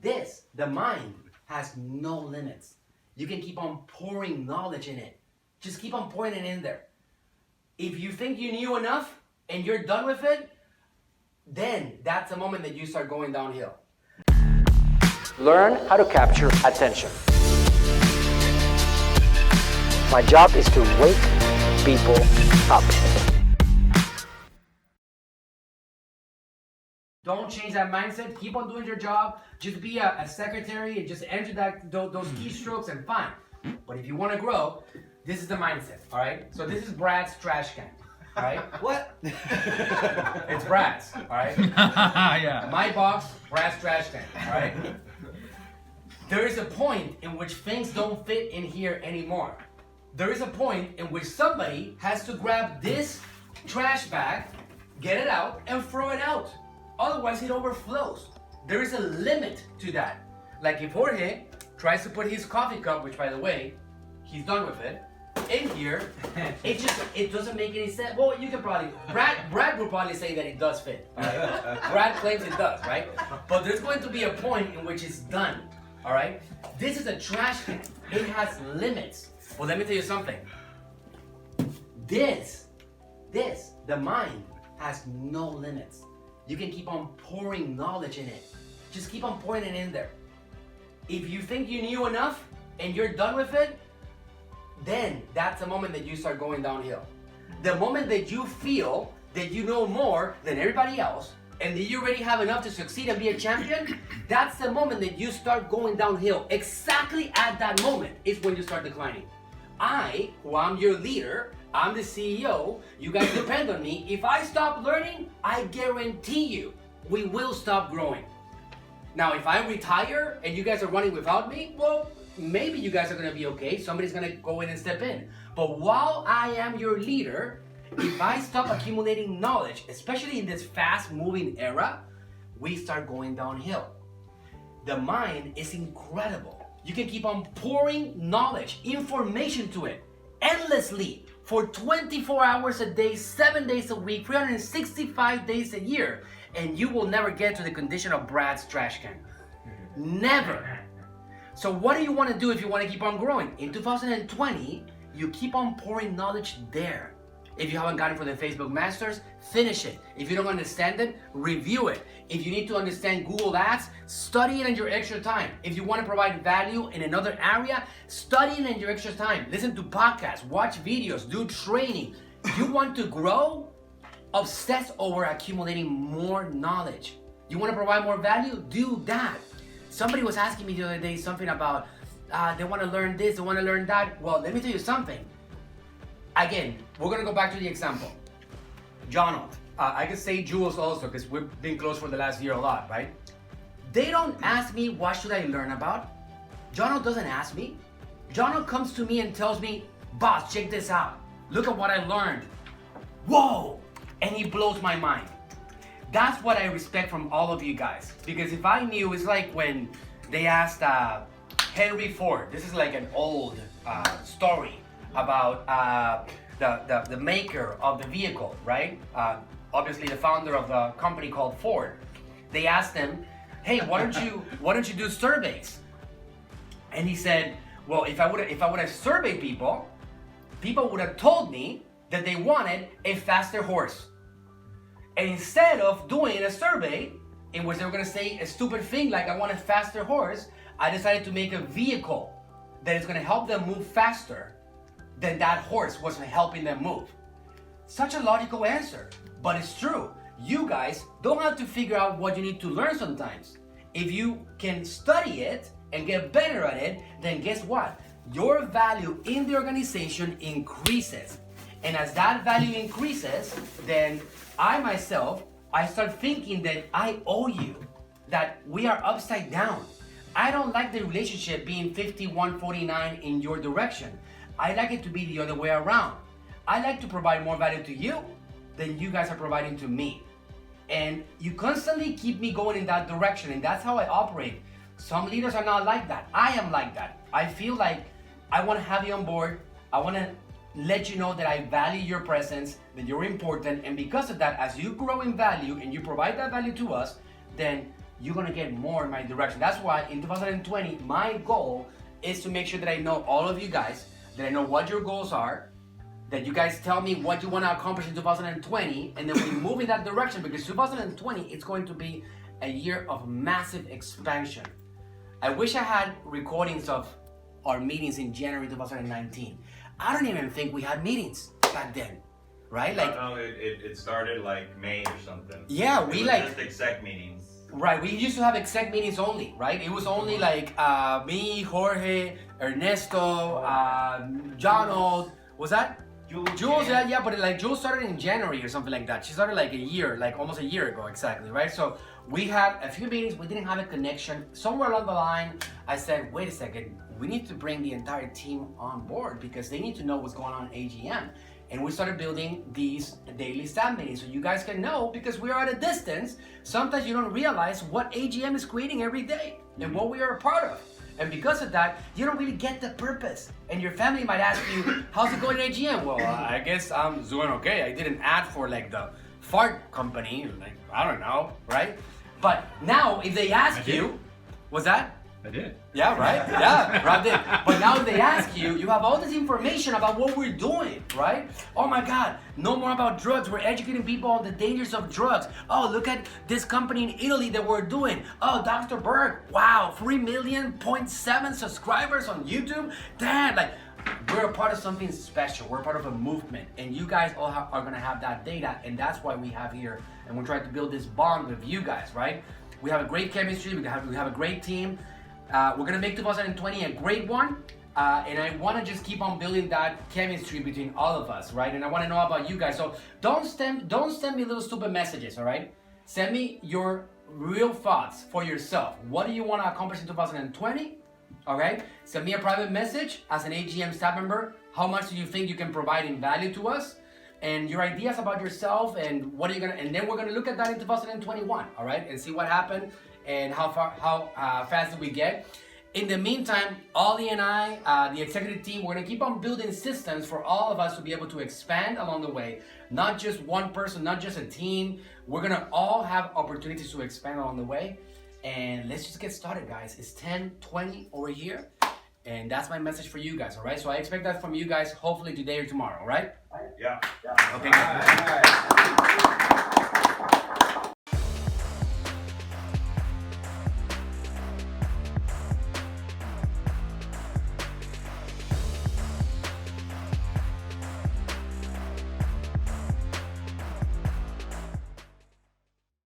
The mind, has no limits. You can keep on pouring knowledge in it. Just keep on pouring it in there. If you think you knew enough and you're done with it, then that's the moment that you start going downhill. Learn how to capture attention. My job is to wake people up. Don't change that mindset. Keep on doing your job. Just be a secretary and just enter those keystrokes and fine. But if you want to grow, this is the mindset, all right? So this is Brad's trash can, all right? What? It's Brad's, all right? Yeah. My box, Brad's trash can, all right? There is a point in which things don't fit in here anymore. There is a point in which somebody has to grab this trash bag, get it out, and throw it out. Otherwise, it overflows. There is a limit to that. Like if Jorge tries to put his coffee cup, which by the way, he's done with it, in here, it doesn't make any sense. Well, you can probably, Brad will probably say that it does fit. All right? Brad claims it does, right? But there's going to be a point in which it's done. All right? This is a trash can. It has limits. Well, let me tell you something. The mind has no limits. You can keep on pouring knowledge in it. Just keep on pouring it in there. If you think you knew enough and you're done with it, then that's the moment that you start going downhill. The moment that you feel that you know more than everybody else and that you already have enough to succeed and be a champion, that's the moment that you start going downhill. Exactly at that moment is when you start declining. Who am your leader, I'm the CEO, you guys depend on me. If I stop learning, I guarantee you, we will stop growing. Now, if I retire and you guys are running without me, well, maybe you guys are gonna be okay. Somebody's gonna go in and step in. But while I am your leader, if I stop accumulating knowledge, especially in this fast-moving era, we start going downhill. The mind is incredible. You can keep on pouring knowledge, information to it endlessly for 24 hours a day, 7 days a week, 365 days a year, and you will never get to the condition of Brad's trash can. Never. So what do you want to do if you want to keep on growing? In 2020, you keep on pouring knowledge there. If you haven't gotten for the Facebook Masters, finish it. If you don't understand it, review it. If you need to understand Google Ads, study it in your extra time. If you want to provide value in another area, study it in your extra time. Listen to podcasts, watch videos, do training. You want to grow? Obsess over accumulating more knowledge. You want to provide more value? Do that. Somebody was asking me the other day something about they want to learn this, they want to learn that. Well, let me tell you something. Again, we're going to go back to the example. Jonald, I could say Jules also because we've been close for the last year a lot, right? They don't ask me what should I learn about. Jonald doesn't ask me. Jonald comes to me and tells me, boss, check this out. Look at what I learned. Whoa! And he blows my mind. That's what I respect from all of you guys. Because if I knew, it's like when they asked Henry Ford. This is like an old story about the maker of the vehicle, right? Obviously the founder of the company called Ford. They asked him, hey, why don't you do surveys? And he said, well, if I would have surveyed people would have told me that they wanted a faster horse. And instead of doing a survey in which they were gonna say a stupid thing like I want a faster horse, I decided to make a vehicle that is gonna help them move faster than that horse was helping them move. Such a logical answer, but it's true. You guys don't have to figure out what you need to learn sometimes. If you can study it and get better at it, then guess what? Your value in the organization increases. And as that value increases, then I start thinking that I owe you, that we are upside down. I don't like the relationship being 51-49 in your direction. I like it to be the other way around. I like to provide more value to you than you guys are providing to me. And you constantly keep me going in that direction, and that's how I operate. Some leaders are not like that. I am like that. I feel like I want to have you on board. I want to let you know that I value your presence, that you're important, and because of that, as you grow in value and you provide that value to us, then you're gonna get more in my direction. That's why in 2020, my goal is to make sure that I know all of you guys, that I know what your goals are, that you guys tell me what you want to accomplish in 2020, and then we move in that direction, because 2020 it's going to be a year of massive expansion. I wish I had recordings of our meetings in January 2019. I don't even think we had meetings back then, right? Like, no, it started like May or something. Yeah, we like just exec meetings. Right, we used to have exec meetings only, right? It was only like me, Jorge, Ernesto, John Old. Was that? Jules, yeah, but like Jules started in January or something like that. She started like a year, like almost a year ago, exactly, right? So we had a few meetings, we didn't have a connection. Somewhere along the line, I said, wait a second, we need to bring the entire team on board because they need to know what's going on in AGM. And we started building these daily staff meetings so you guys can know, because we are at a distance. Sometimes you don't realize what AGM is creating every day and what we are a part of. And because of that, you don't really get the purpose. And your family might ask you, how's it going at AGM? Well, I guess I'm doing okay. I did an ad for like the fart company, like, I don't know, right? But now if they ask you, what's that? I did. Yeah, right? Yeah, Rob did. But now if they ask you, you have all this information about what we're doing, right? Oh my God, know more about drugs. We're educating people on the dangers of drugs. Oh, look at this company in Italy that we're doing. Oh, Dr. Berg, wow, 3.7 million subscribers on YouTube. Damn, like, we're a part of something special. We're a part of a movement. And you guys all are gonna have that data, and that's why we have here, and we're trying to build this bond with you guys, right? We have a great chemistry, we have a great team. We're gonna make 2020 a great one, and I wanna just keep on building that chemistry between all of us, right? And I wanna know about you guys. So don't send me little stupid messages, all right? Send me your real thoughts for yourself. What do you wanna accomplish in 2020? All right? Send me a private message as an AGM staff member. How much do you think you can provide in value to us? And your ideas about yourself, and what are you gonna, and then we're gonna look at that in 2021, all right? And see what happened and how fast did we get. In the meantime, Ollie and I, the executive team, we're gonna keep on building systems for all of us to be able to expand along the way. Not just one person, not just a team. We're gonna all have opportunities to expand along the way. And let's just get started, guys. It's 10:20 over here. And that's my message for you guys, all right? So I expect that from you guys hopefully today or tomorrow, all right? Yeah. Okay, good.